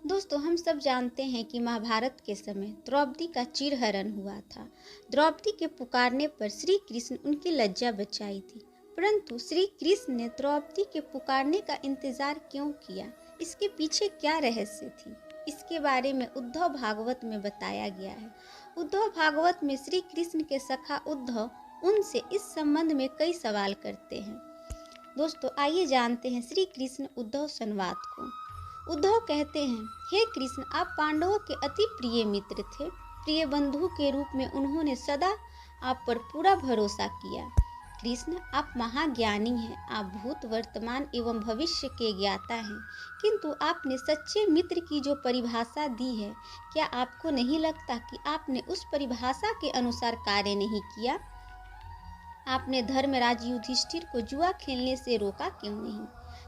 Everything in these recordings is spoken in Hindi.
दोस्तों, हम सब जानते हैं कि महाभारत के समय द्रौपदी का चीरहरण हुआ था। द्रौपदी के पुकारने पर श्री कृष्ण उनकी लज्जा बचाई थी, परंतु श्री कृष्ण ने द्रौपदी के पुकारने का इंतजार क्यों किया? इसके पीछे क्या रहस्य थी? इसके बारे में उद्धव भागवत में बताया गया है। उद्धव भागवत में श्री कृष्ण के सखा उद्धव उनसे इस संबंध में कई सवाल करते हैं। दोस्तों, आइए जानते हैं श्री कृष्ण उद्धव संवाद को। उद्धव कहते हैं, हे कृष्ण, आप पांडवों के अति प्रिय मित्र थे। प्रिय बंधु के रूप में उन्होंने सदा आप पर पूरा भरोसा किया। कृष्ण, आप महाज्ञानी हैं। आप भूत, वर्तमान एवं भविष्य के ज्ञाता हैं, किंतु आपने सच्चे मित्र की जो परिभाषा दी है, क्या आपको नहीं लगता कि आपने उस परिभाषा के अनुसार कार्य नहीं किया? आपने धर्मराज युधिष्ठिर को जुआ खेलने से रोका क्यों नहीं?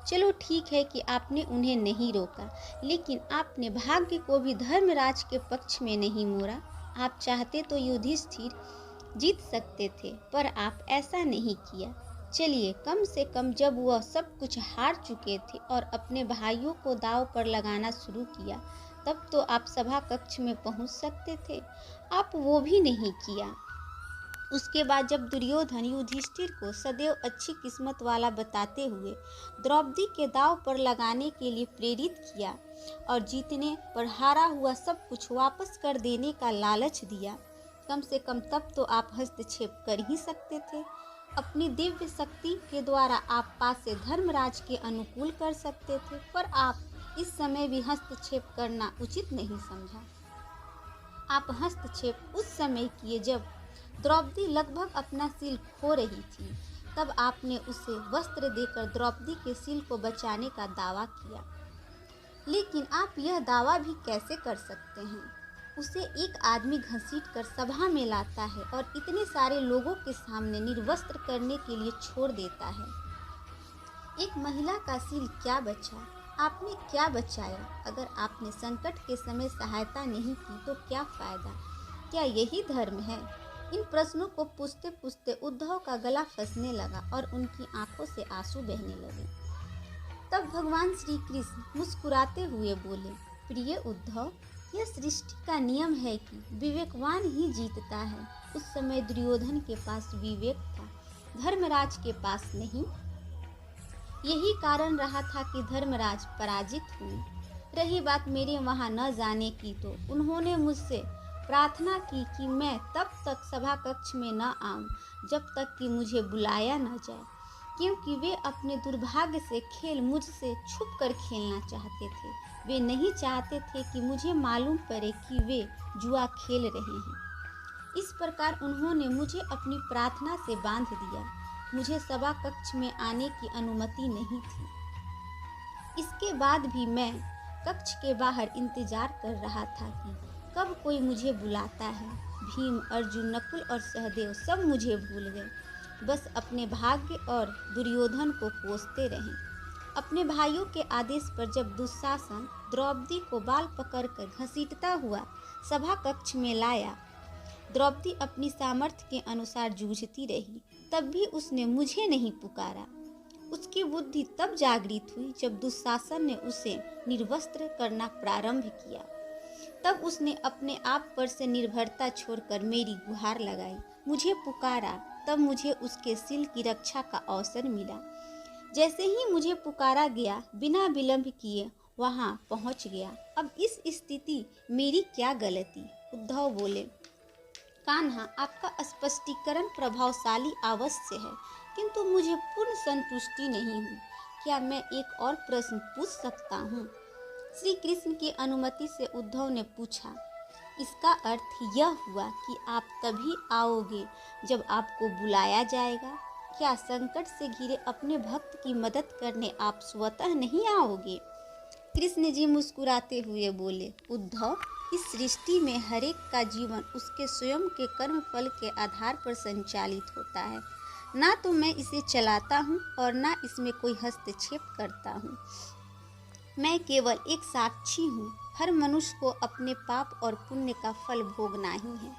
चलो ठीक है कि आपने उन्हें नहीं रोका, लेकिन आपने भाग्य को भी धर्मराज के पक्ष में नहीं मोड़ा। आप चाहते तो युधिष्ठिर जीत सकते थे, पर आप ऐसा नहीं किया। चलिए, कम से कम जब वह सब कुछ हार चुके थे और अपने भाइयों को दांव पर लगाना शुरू किया, तब तो आप सभा कक्ष में पहुंच सकते थे। आप वो भी नहीं किया। उसके बाद जब दुर्योधन युधिष्ठिर को सदैव अच्छी किस्मत वाला बताते हुए द्रौपदी के दांव पर लगाने के लिए प्रेरित किया और जीतने पर हारा हुआ सब कुछ वापस कर देने का लालच दिया, कम से कम तब तो आप हस्तक्षेप कर ही सकते थे। अपनी दिव्य शक्ति के द्वारा आप पासे धर्मराज के अनुकूल कर सकते थे, पर आप इस समय भी हस्तक्षेप करना उचित नहीं समझा। आप हस्तक्षेप उस समय किए जब द्रौपदी लगभग अपना सील खो रही थी। तब आपने उसे वस्त्र देकर द्रौपदी के सील को बचाने का दावा किया। लेकिन आप यह दावा भी कैसे कर सकते हैं? उसे एक आदमी घसीट कर सभा में लाता है और इतने सारे लोगों के सामने निर्वस्त्र करने के लिए छोड़ देता है। एक महिला का सील क्या बचा? आपने क्या बचाया? अगर आपने संकट के समय सहायता नहीं की तो क्या फायदा? क्या यही धर्म है? इन प्रश्नों को पूछते पूछते उद्धव का गला फंसने लगा और उनकी आंखों से आंसू बहने लगे। तब भगवान श्री कृष्ण मुस्कुराते हुए बोले, प्रिय उद्धव, यह सृष्टि का नियम है कि विवेकवान ही जीतता है। उस समय दुर्योधन के पास विवेक था, धर्मराज के पास नहीं। यही कारण रहा था कि धर्मराज पराजित हुए। रही बात मेरे वहां न जाने की, तो उन्होंने मुझसे प्रार्थना की कि मैं तब तक सभा कक्ष में न आऊं जब तक कि मुझे बुलाया न जाए, क्योंकि वे अपने दुर्भाग्य से खेल मुझसे छुप कर खेलना चाहते थे। वे नहीं चाहते थे कि मुझे मालूम पड़े कि वे जुआ खेल रहे हैं। इस प्रकार उन्होंने मुझे अपनी प्रार्थना से बांध दिया। मुझे सभा कक्ष में आने की अनुमति नहीं थी। इसके बाद भी मैं कक्ष के बाहर इंतजार कर रहा था कि कब कोई मुझे बुलाता है। भीम, अर्जुन, नकुल और सहदेव सब मुझे भूल गए, बस अपने भाग्य और दुर्योधन को कोसते रहे। अपने भाइयों के आदेश पर जब दुशासन द्रौपदी को बाल पकड़कर घसीटता हुआ सभा कक्ष में लाया, द्रौपदी अपनी सामर्थ्य के अनुसार जूझती रही, तब भी उसने मुझे नहीं पुकारा। उसकी बुद्धि तब जागृत हुई जब दुशासन ने उसे निर्वस्त्र करना प्रारंभ किया। तब उसने अपने आप पर से निर्भरता छोड़कर मेरी गुहार लगाई, मुझे पुकारा। तब मुझे उसके सील की रक्षा का अवसर मिला। जैसे ही मुझे पुकारा गया, बिना विलंब किए वहां पहुंच गया। अब इस स्थिति मेरी क्या गलती? उद्धव बोले, कान्हा, आपका स्पष्टीकरण प्रभावशाली अवश्य है, किंतु मुझे पूर्ण संतुष्टि नहीं हुई। क्या मैं एक और प्रश्न पूछ सकता हूँ? श्री कृष्ण की अनुमति से उद्धव ने पूछा। इसका अर्थ यह हुआ कि आप तभी आओगे जब आपको बुलाया जाएगा। क्या संकट से घिरे अपने भक्त की मदद करने आप स्वतः नहीं आओगे? कृष्ण जी मुस्कुराते हुए बोले, उद्धव, इस सृष्टि में हरेक का जीवन उसके स्वयं के कर्म फल के आधार पर संचालित होता है। ना तो मैं इसे चलाता हूँ और ना इसमें कोई हस्तक्षेप करता हूँ। मैं केवल एक साक्षी हूँ। हर मनुष्य को अपने पाप और पुण्य का फल भोगना ही है।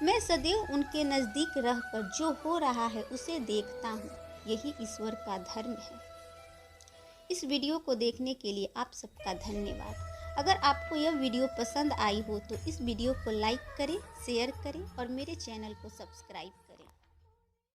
मैं सदैव उनके नज़दीक रहकर जो हो रहा है उसे देखता हूँ। यही ईश्वर का धर्म है। इस वीडियो को देखने के लिए आप सबका धन्यवाद। अगर आपको यह वीडियो पसंद आई हो तो इस वीडियो को लाइक करें, शेयर करें और मेरे चैनल को सब्सक्राइब करें।